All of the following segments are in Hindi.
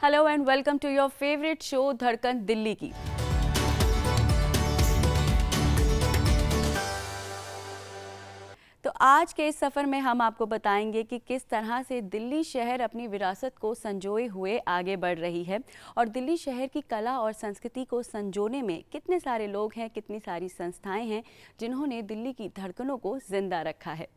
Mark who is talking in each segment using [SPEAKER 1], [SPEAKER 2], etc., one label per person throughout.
[SPEAKER 1] Hello and welcome to your favourite show Dhadkan Delhi की। तो आज के इस सफ़र में हम आपको बताएंगे कि किस तरह से दिल्ली शहर अपनी विरासत को संजोए हुए आगे बढ़ रही है और दिल्ली शहर की कला और संस्कृति को संजोने में कितने सारे लोग हैं, कितनी सारी संस्थाएं हैं जिन्होंने दिल्ली की धड़कनों को जिंदा रखा है।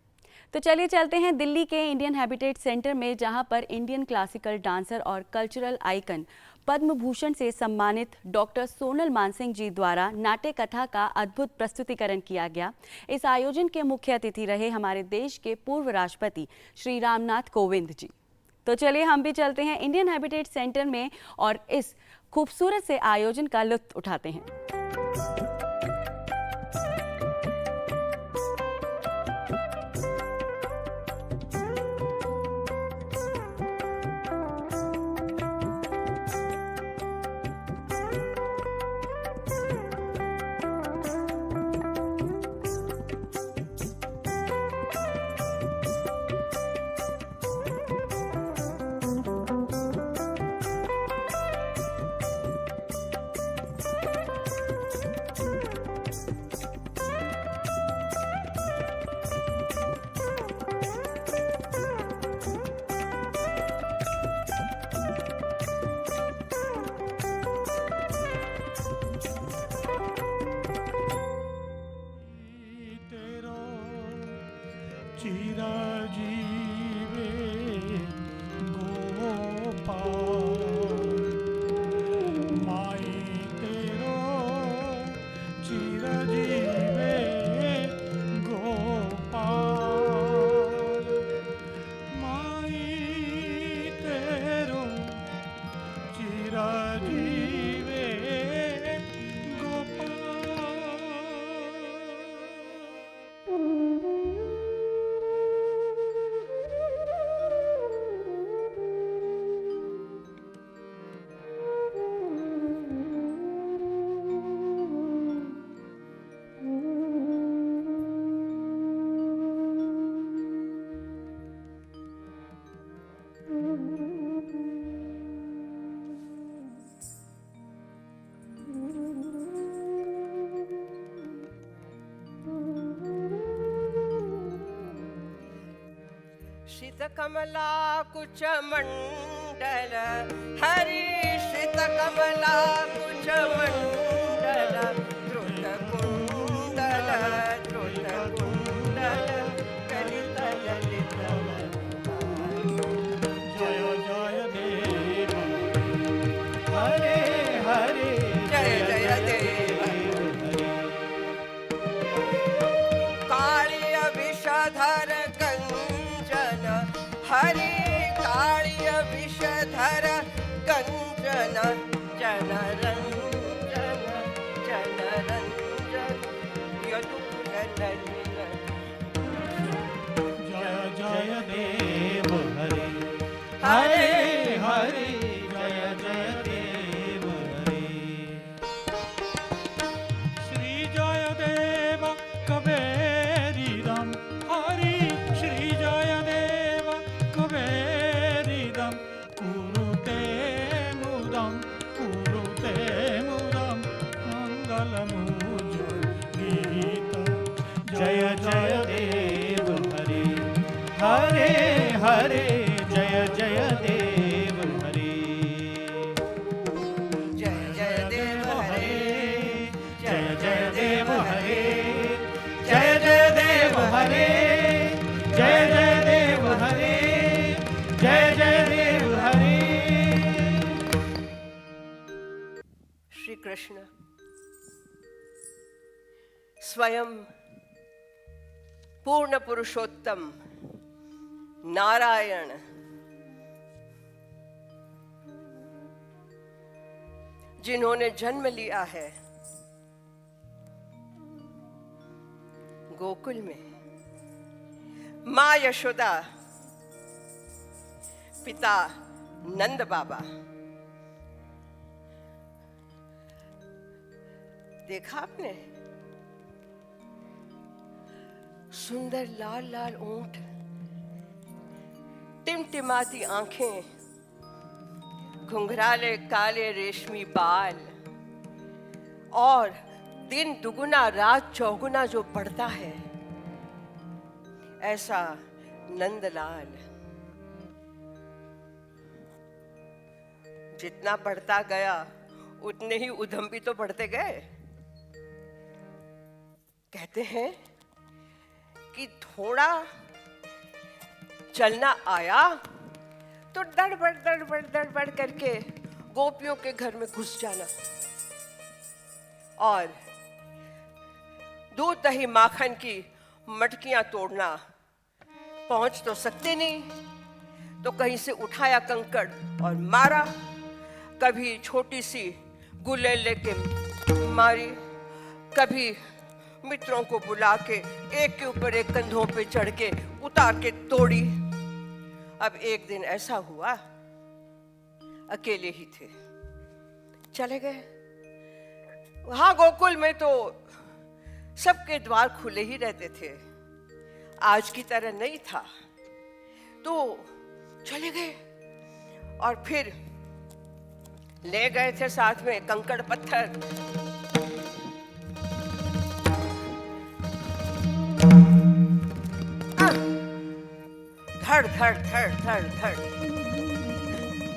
[SPEAKER 1] तो चलिए चलते हैं दिल्ली के इंडियन हैबिटेट सेंटर में, जहां पर इंडियन क्लासिकल डांसर और कल्चरल आइकन पद्म भूषण से सम्मानित डॉक्टर सोनल मानसिंह जी द्वारा नाट्य कथा का अद्भुत प्रस्तुतिकरण किया गया। इस आयोजन के मुख्य अतिथि रहे हमारे देश के पूर्व राष्ट्रपति श्री रामनाथ कोविंद जी। तो चलिए हम भी चलते हैं इंडियन हैबिटेट सेंटर में और इस खूबसूरत से आयोजन का लुत्फ उठाते हैं।
[SPEAKER 2] श्रितकमला कुचमण्डल हरि श्रितकमला कुचमण्डल द्रुतकुण्डल द्रुतकुण्डल कलितललित
[SPEAKER 3] जय जय देव हरे हरे
[SPEAKER 2] जय जय देव कालिय विषधर गंजन हरि कालिय विषधर गंजन जनरंजन जनरंजन यदुकुलनलिन
[SPEAKER 3] जय जय देव हरे हरे हरे जय जय देव हरे श्री जय देव कबेरी राम हरि श्री जय देव कबेरी राम कुरुते मुदम मंगलमुज्ज्वलित जय जय देव हरे हरे हरे जय जय देव हरे
[SPEAKER 2] जय जय देव हरे
[SPEAKER 3] जय जय देव हरे जय जय देव हरे जय जय देव हरे जय जय देव हरे।
[SPEAKER 2] श्री कृष्ण स्वयं पूर्ण पुरुषोत्तम नारायण जिन्होंने जन्म लिया है गोकुल में, माँ यशोदा, पिता नंद बाबा। देखा आपने सुंदर लाल लाल ऊंट, टिमटिमाती आंखें, घुंघराले काले रेशमी बाल, और दिन दुगुना रात चौगुना जो बढ़ता है, ऐसा नंदलाल। जितना बढ़ता गया उतने ही उधम भी तो बढ़ते गए। कहते हैं कि थोड़ा चलना आया तो दड़ बढ़ करके गोपियों के घर में घुस जाना, और दूध दही माखन की मटकियां तोड़ना। पहुंच तो सकते नहीं, तो कहीं से उठाया कंकड़ और मारा। कभी छोटी सी गुल्ले लेके मारी, कभी मित्रों को बुला के एक के ऊपर एक कंधों पे चढ़ के उतार के तोड़ी। अब एक दिन ऐसा हुआ, अकेले ही थे, चले गए। वहां गोकुल में तो सबके द्वार खुले ही रहते थे, आज की तरह नहीं था। तो चले गए और फिर ले गए थे साथ में कंकड़ पत्थर। धड़ धड़ धड़ धड़ धड़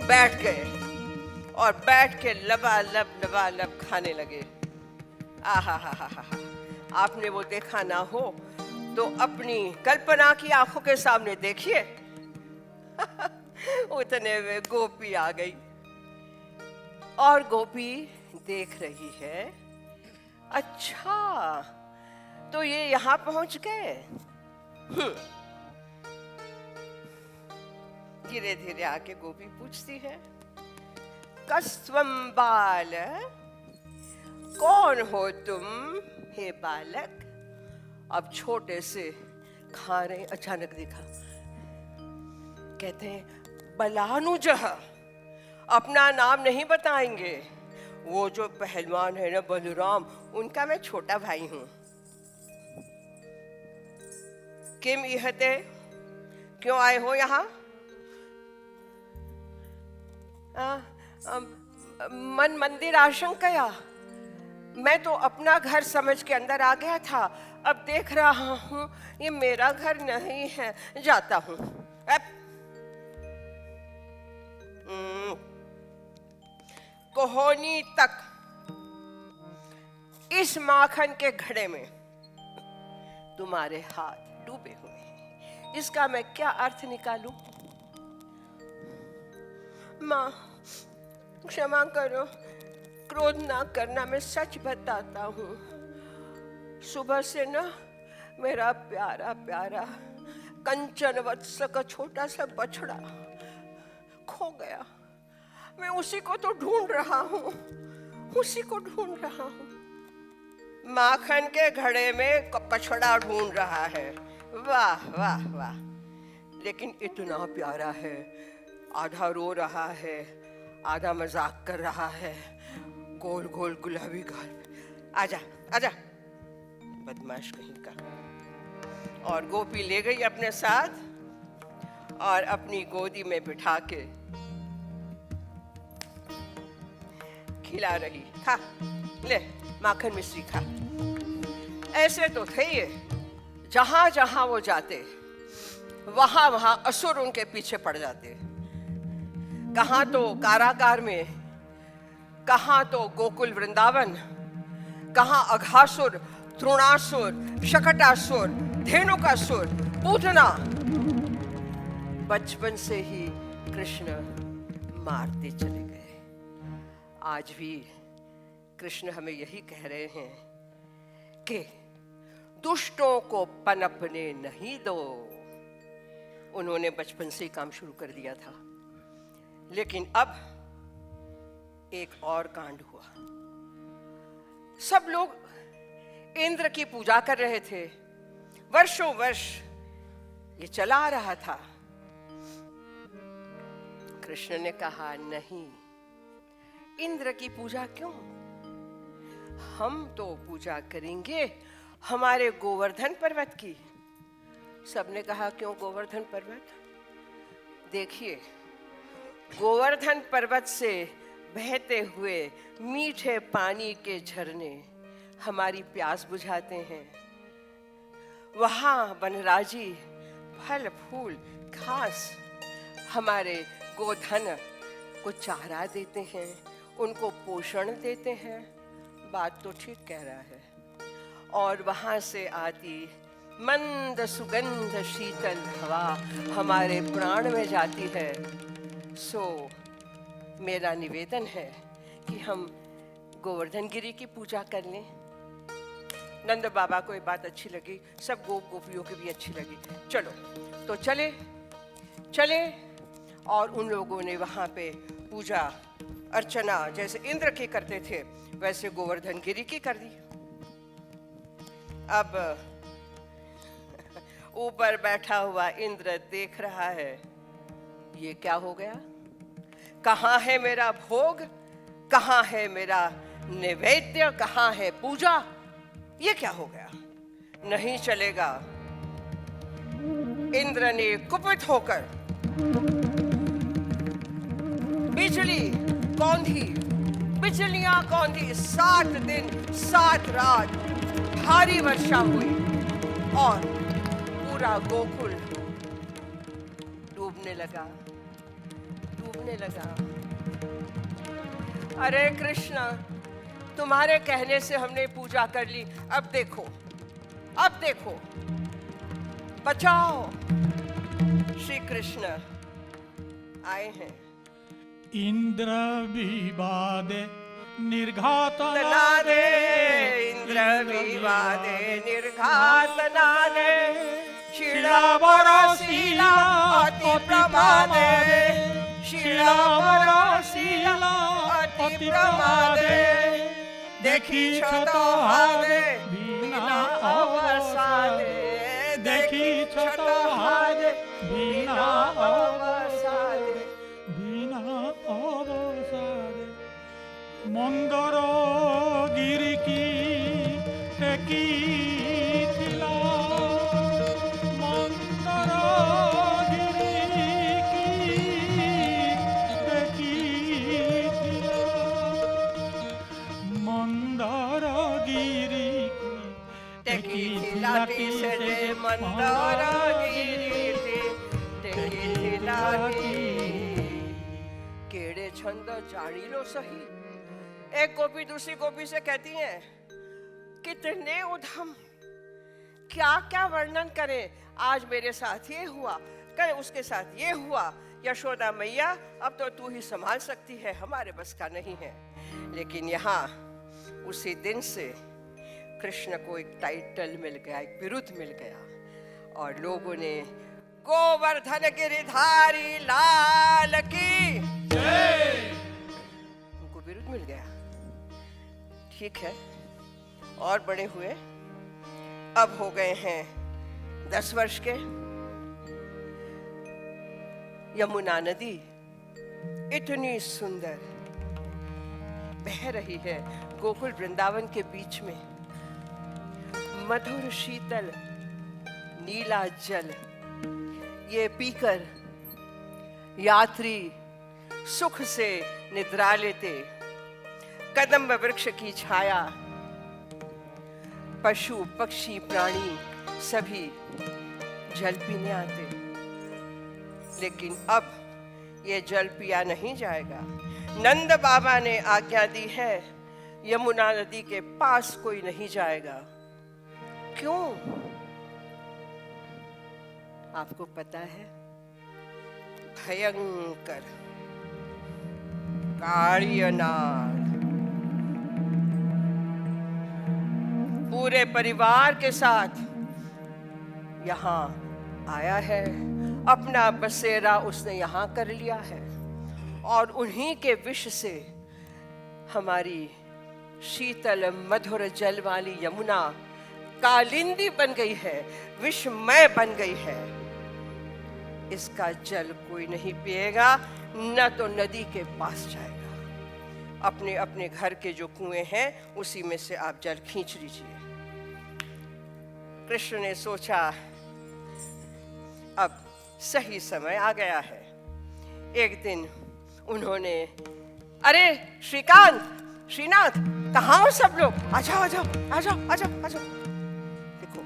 [SPEAKER 2] बैठ गए और बैठ के लबालब खाने लगे। आहा हा हा हा। आपने वो देखा ना हो तो अपनी कल्पना की आंखों के सामने देखिए। उतने में गोपी आ गई और गोपी देख रही है, अच्छा तो ये यहां पहुंच गए। धीरे धीरे आके गोपी पूछती है, कस्त्वम बाल, कौन हो तुम हे बालक। अब छोटे से खा रहे, अचानक देखा, कहते हैं बलानुजह, अपना नाम नहीं बताएंगे। वो जो पहलवान है ना बलराम, उनका मैं छोटा भाई हूं। किम इहते, क्यों आए हो यहाँ। मन मंदिर आशंकया, मैं तो अपना घर समझ के अंदर आ गया था, अब देख रहा हूं ये मेरा घर नहीं है, जाता हूं। कोहोनी तक इस माखन के घड़े में तुम्हारे हाथ डूबे हुए हैं, इसका मैं क्या अर्थ निकालूं। माँ क्षमा करो, क्रोध ना करना, मैं सच बताता हूँ। सुबह से ना मेरा प्यारा प्यारा कंचन वत्स का छोटा सा बछड़ा खो गया। मैं उसी को तो ढूंढ रहा हूँ, उसी को ढूंढ रहा हूँ। माखन के घड़े में बछड़ा ढूंढ रहा है, वाह वाह वाह। लेकिन इतना प्यारा है, आधा रो रहा है, आधा मजाक कर रहा है, गोल गोल गुलाबी गाल। आजा आजा, बदमाश कहीं का। और गोपी ले गई अपने साथ और अपनी गोदी में बिठा के खिला रही, खा ले माखन मिश्री खा। ऐसे तो थे ये, जहां जहां वो जाते वहां वहां असुर उनके पीछे पड़ जाते। कहां तो कारागार में, कहां तो गोकुल वृंदावन, कहां अघासुर, तृणासुर, शकटासुर, धेनुकासुर, पूतना। बचपन से ही कृष्ण मारते चले गए। आज भी कृष्ण हमें यही कह रहे हैं कि दुष्टों को पनपने नहीं दो। उन्होंने बचपन से ही काम शुरू कर दिया था, लेकिन अब एक और कांड हुआ। सब लोग इंद्र की पूजा कर रहे थे, वर्षों वर्ष ये चला आ रहा था। कृष्ण ने कहा, नहीं, इंद्र की पूजा क्यों, हम तो पूजा करेंगे हमारे गोवर्धन पर्वत की। सबने कहा, क्यों गोवर्धन पर्वत। देखिए, गोवर्धन पर्वत से बहते हुए मीठे पानी के झरने हमारी प्यास बुझाते हैं। वहाँ वनराजी फल फूल घास हमारे गोधन को चारा देते हैं, उनको पोषण देते हैं। बात तो ठीक कह रहा है। और वहाँ से आती मंद सुगंध शीतल हवा हमारे प्राण में जाती है। सो मेरा निवेदन है कि हम गोवर्धन गिरी की पूजा कर लें। नंद बाबा को ये बात अच्छी लगी, सब गोपियों की भी अच्छी लगी। चलो तो चले और उन लोगों ने वहाँ पे पूजा अर्चना जैसे इंद्र की करते थे वैसे गोवर्धन गिरी की कर दी। अब ऊपर बैठा हुआ इंद्र देख रहा है, ये क्या हो गया? कहाँ है मेरा भोग, कहाँ है मेरा नैवेद्य, कहाँ है पूजा? ये क्या हो गया? नहीं चलेगा। इंद्र ने कुपित होकर बिजली कौंधी, बिजलियां कौंधी। 7 दिन 7 रात भारी वर्षा हुई और पूरा गोकुल डूबने लगा। अरे कृष्ण, तुम्हारे कहने से हमने पूजा कर ली, अब देखो बचाओ। श्री कृष्ण आए हैं।
[SPEAKER 3] इंद्र विवादे
[SPEAKER 2] निर्घातनादे, इंद्र विवादे निर्घातनादे, शिलावरशिला अति प्रमादे, शिलावरशिला अति प्रमादे, देखी छतो हारे बिना अवसादे, देखी छतो हारे बिना अवसादे।
[SPEAKER 3] मंदर गिरी की टेकी थिला, मंदर गिरी की टेकी थिला, मंदर गिरी की
[SPEAKER 2] टेकी थिलाटी से जे मंदर गिरी थी, टेकी थिलाटी। केड़े छंद जानी लो सही। एक गोपी दूसरी गोपी से कहती है, कितने उधम, क्या क्या वर्णन करें। आज मेरे साथ ये हुआ, कल उसके साथ ये हुआ। यशोदा मैया, अब तो तू ही संभाल सकती है, हमारे बस का नहीं है। लेकिन यहाँ उसी दिन से कृष्ण को एक टाइटल मिल गया, एक बिरुद मिल गया और लोगों ने गोवर्धन गिरिधारी लाल की जय, उनको बिरुद मिल गया। ठीक है, और बड़े हुए, अब हो गए हैं 10 वर्ष के। यमुना नदी इतनी सुंदर बह रही है गोकुल वृंदावन के बीच में। मधुर शीतल नीला जल ये पीकर यात्री सुख से निद्रा लेते। कदम्ब वृक्ष की छाया, पशु पक्षी प्राणी सभी जल पीने आते। लेकिन अब ये जल पिया नहीं जाएगा। नंद बाबा ने आज्ञा दी है, यमुना नदी के पास कोई नहीं जाएगा। क्यों? आपको पता है? भयंकर कालियनाग पूरे परिवार के साथ यहाँ आया है। अपना बसेरा उसने यहाँ कर लिया है और उन्हीं के विष से हमारी शीतल मधुर जल वाली यमुना कालिंदी बन गई है, विषमय बन गई है। इसका जल कोई नहीं पिएगा, न तो नदी के पास जाएगा। अपने अपने घर के जो कुएं हैं उसी में से आप जल खींच लीजिए। कृष्ण ने सोचा अब सही समय आ गया है। एक दिन उन्होंने, अरे श्रीकांत, श्रीनाथ, कहाँ हो सब लोग? आ जाओ आ जाओ आ जाओ आ जाओ आ जाओ। देखो,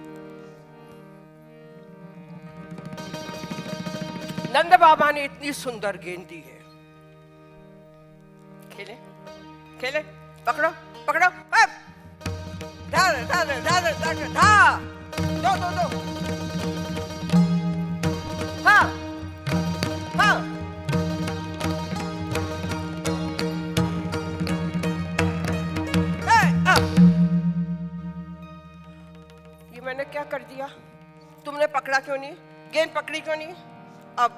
[SPEAKER 2] नंद बाबा ने इतनी सुंदर गेंद दी है, खेले खेले, पकड़ो पकड़ो, धा धा धा धा धा धा, दो दो दो, हाँ हाँ, ये मैंने क्या कर दिया? तुमने पकड़ा क्यों नहीं? गेंद पकड़ी क्यों नहीं? अब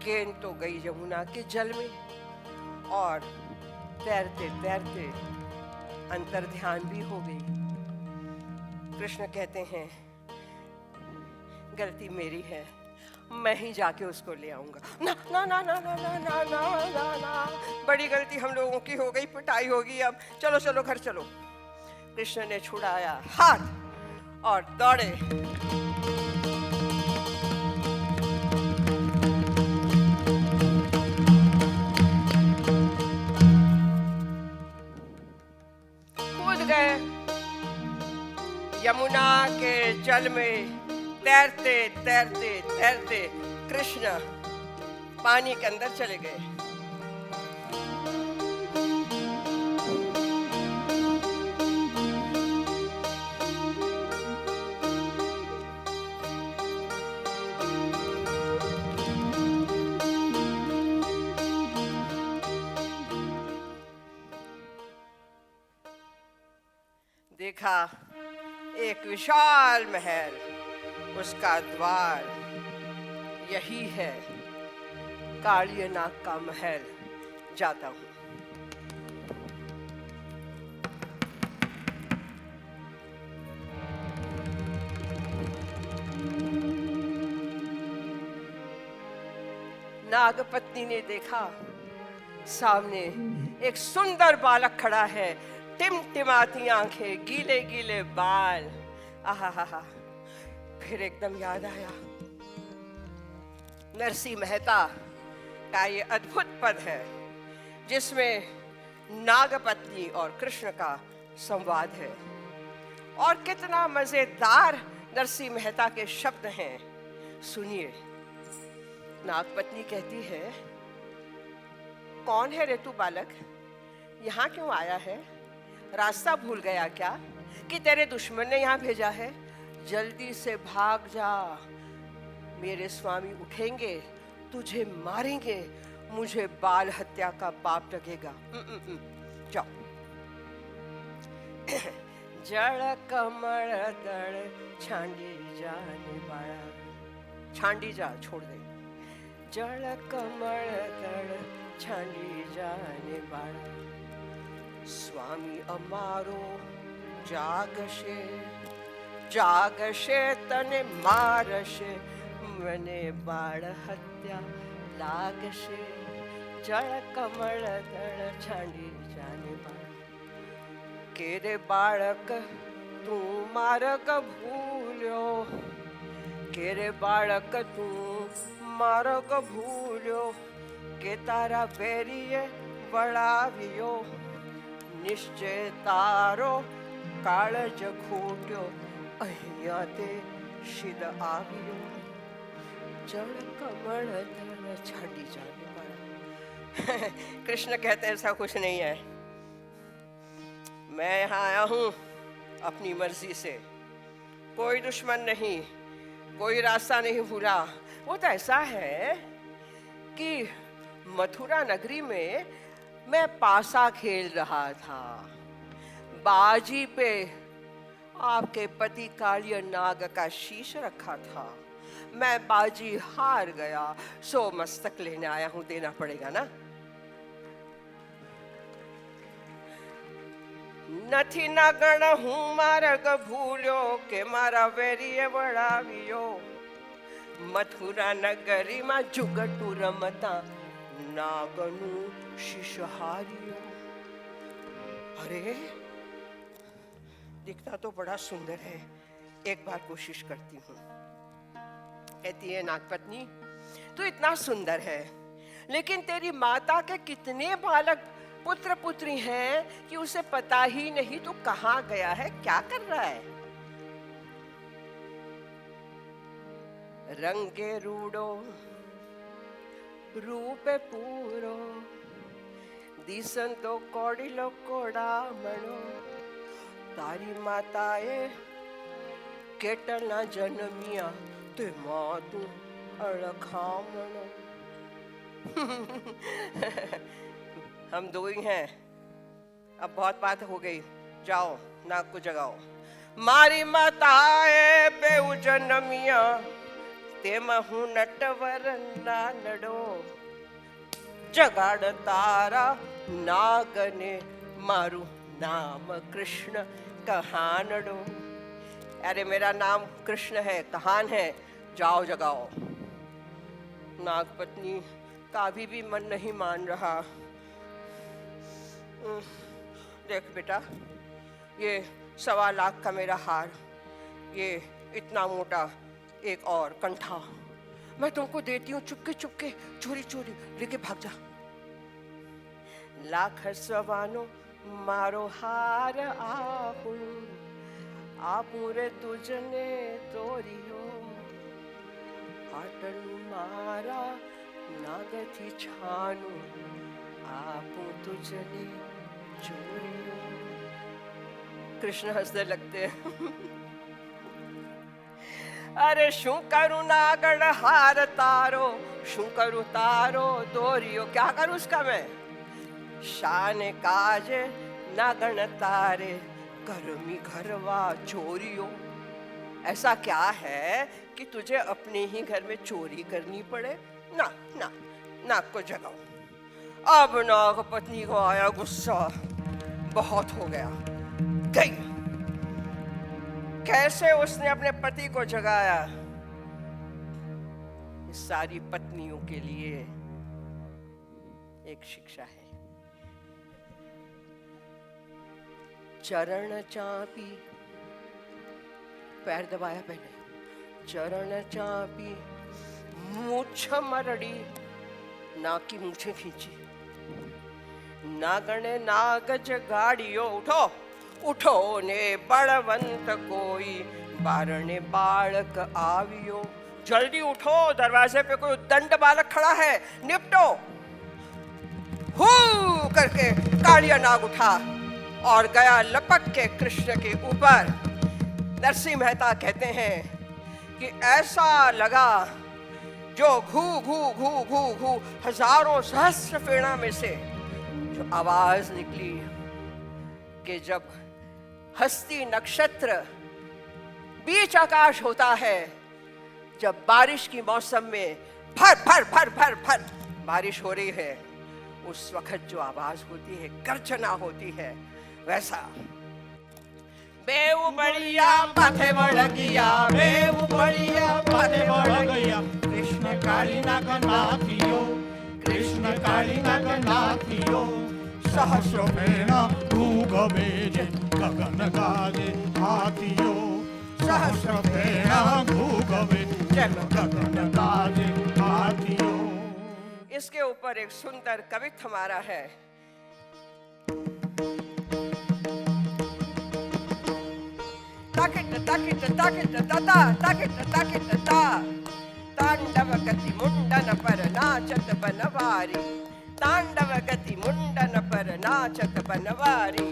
[SPEAKER 2] गेंद तो गई यमुना के जल में, और तैरते तैरते अंतर ध्यान भी हो गई। कृष्ण कहते हैं, गलती मेरी है, मैं ही जाके उसको ले आऊंगा। ना ना ना ना ना ना ना ना ना ना, बड़ी गलती हम लोगों की हो गई, पिटाई होगी अब, चलो चलो घर चलो। कृष्ण ने छुड़ाया हाथ और दौड़े। कूद गए यमुना के जल में, तैरते तैरते तैरते कृष्ण पानी के अंदर चले गए। देखा एक विशाल महल, उसका द्वार, यही है कालियनाग का महल, जाता हूं। नागपत्नी ने देखा सामने एक सुंदर बालक खड़ा है, टिमटिमाती आंखें, गीले गीले बाल। आहा, फिर एकदम याद आया, नरसी मेहता का ये अद्भुत पद है जिसमें नागपत्नी और कृष्ण का संवाद है, और कितना मजेदार नरसी मेहता के शब्द हैं। सुनिए, नागपत्नी कहती है, कौन है रे तू बालक? यहाँ क्यों आया है? रास्ता भूल गया क्या कि तेरे दुश्मन ने यहाँ भेजा है? जल्दी से भाग जा, मेरे स्वामी उठेंगे, तुझे मारेंगे, मुझे बाल हत्या का पाप लगेगा। जाओ। जड़ कमल दड़ छांडी जाने वाला, छांडी जा, छोड़ दे। जड़ कमल दड़ छांडी जाने वाला, स्वामी अमारो जागशे, जागशे तने मारशे, मने बाळ हत्या लागशे। जळ कमळ दळ छांडी जाने बाळ, केरे बाळक तू मार्ग भूल्यो, केरे बाळक तू मार्ग भूल्यो, के तारा वेरीए वळाव्यो, निश्चय तारो काळज खूट्यो, અહીંયા તે શિદ આવ્યો। जड़ कमल दड़ छांडी जाने वाला। कृष्ण कहते हैं ऐसा कुछ नहीं है, मैं यहाँ आया हूँ अपनी मर्जी से, कोई दुश्मन नहीं, कोई रास्ता नहीं भूला। वो तो ऐसा है कि मथुरा नगरी में मैं पासा खेल रहा था, बाजी पे आपके पति कालिय नाग का शीश रखा था, मैं बाजी हार गया, सो मस्तक लेने आया हूं, देना पड़ेगा ना। नथी ना गण हूं मार्ग भूल्यो, के मारा वेरीए वळाव्यो, मथुरा नगरी में जुगटू रमता, नागनु शीश हारियो। अरे दिखता तो बड़ा सुंदर है, एक बार कोशिश करती हूँ। कहती है नागपत्नी, तू इतना सुंदर है, लेकिन तेरी माता के कितने बालक पुत्र पुत्री हैं कि उसे पता ही नहीं तू कहाँ गया है, क्या कर रहा है। रंगे रूडो रूपे पूरो दिसंतो कोडिलो कोडामणो तारी माताए केटलना जन्मिया ते मातू अड़खामणो। हम दो ही हैं, अब बहुत बात हो गई, जाओ नाक को जगाओ। मारी माताए बेउ जन्मिया ते महू नटवर नानड़ो जगाड़ तारा नागने मारू नाम कृष्ण कहानड़ो। अरे मेरा नाम कृष्ण है, कहान है, जाओ जगाओ। नाग पत्नी का भी मन नहीं मान रहा। देख बेटा, ये 1.25 लाख का मेरा हार, ये इतना मोटा एक और कंठा मैं तुमको देती हूँ, चुपके चुपके चोरी चोरी लेके भाग जा। लाख सवानो मारो हार आहू आपूरे तुझने तोरियो आटलू मारा नागथी छानू आपू तुझने चोरियो। कृष्ण हंसने लगते हैं। अरे शू करूं नागण हार तारो, शू करूं तारो दोरियो, क्या करूं उसका मैं। शान काज नागण तारे करमी घरवा चोरियो। ऐसा क्या है कि तुझे अपने ही घर में चोरी करनी पड़े। ना ना, नाक को जगाओ। अब नाग पत्नी को आया गुस्सा, बहुत हो गया, गई। कैसे उसने अपने पति को जगाया। इस सारी पत्नियों के लिए एक शिक्षा है। चरण चापी, पैर दबाया पहले, चरण चापी मूछ मरड़ी, नाक की मूछें खींची। नागणे नागज गाड़ियो, उठो उठो ने बड़वंत कोई बारणे बालक आवियो। जल्दी उठो, दरवाजे पे कोई दंड बालक खड़ा है, निपटो। हू करके कालिया नाग उठा और गया लपक के कृष्ण के ऊपर। नरसिंह मेहता कहते हैं कि ऐसा लगा जो घू घू घू घू घू हजारों सहस्र फेड़ा में से जो आवाज निकली कि जब हस्ती नक्षत्र बीच आकाश होता है, जब बारिश की मौसम में भर भर भर भर भर बारिश हो रही है, उस वक्त जो आवाज होती है, गर्जना होती है, वैसा। बेऊ बढ़िया माथे बढ़ गया, बेऊ बढ़िया माथे बढ़ गया।
[SPEAKER 3] कृष्ण काली नाग नाथियो, कृष्ण काली नाग नाथियो। सहस्र फेना भूग बेजे गगन गाजे हाथियो। सहस्र फेना भूग बेजे गगन गाजे हाथियो।
[SPEAKER 2] इसके ऊपर एक सुंदर कवित्व हमारा है। ताकिट ताकिट ताकिट ताता ताकिट ताकिट ता तांडव गति मुंडन पर नाचत बनवारी। तांडव गति मुंडन पर नाचत बनवारी।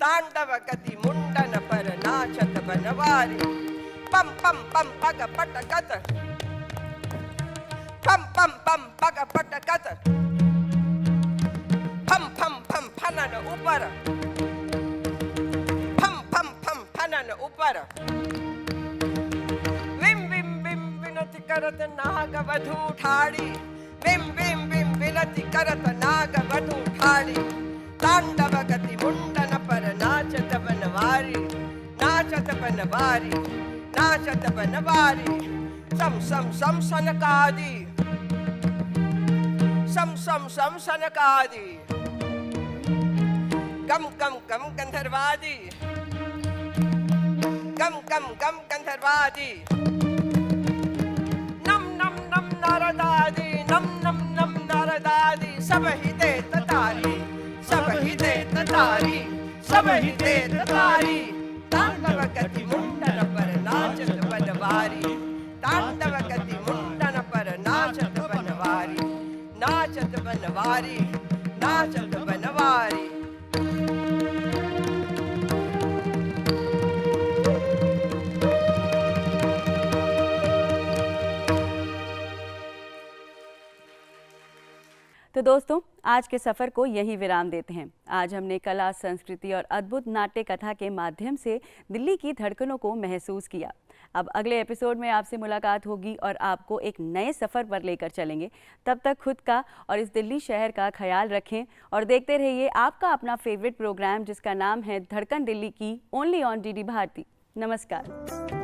[SPEAKER 2] तांडव गति मुंडन पर नाचत बनवारी। पम पम पम पग पटकत, पम पम पम पग पटकत, फम फम फम फनन ऊपर, फम फम फम फनन ऊपर। विम विम विम विनति करत नाग वधू ठाड़ी। विम विम विम विनति करत नाग वधू ठाड़ी। तांडव गति मुंडन पर नाचत बनवारी। नाचत बनवारी, नाचत बनवारी। सम सम सम सनकादि, सम सम सम सनकादि। गम गम गम गंधर्वादि, गम गम गम गंधर्वादि। नम नम नम नारदादि, नम नम नम नारदादि। तांडव गति मुंडन पर नाचत बनवारी, नाचत बनवारी, नाचत बनवारी।
[SPEAKER 1] तो दोस्तों, आज के सफ़र को यहीं विराम देते हैं। आज हमने कला, संस्कृति और अद्भुत नाट्य कथा के माध्यम से दिल्ली की धड़कनों को महसूस किया। अब अगले एपिसोड में आपसे मुलाकात होगी और आपको एक नए सफ़र पर लेकर चलेंगे। तब तक खुद का और इस दिल्ली शहर का ख्याल रखें और देखते रहिए आपका अपना फेवरेट प्रोग्राम जिसका नाम है धड़कन दिल्ली की, ओनली ऑन डीडी भारती। नमस्कार।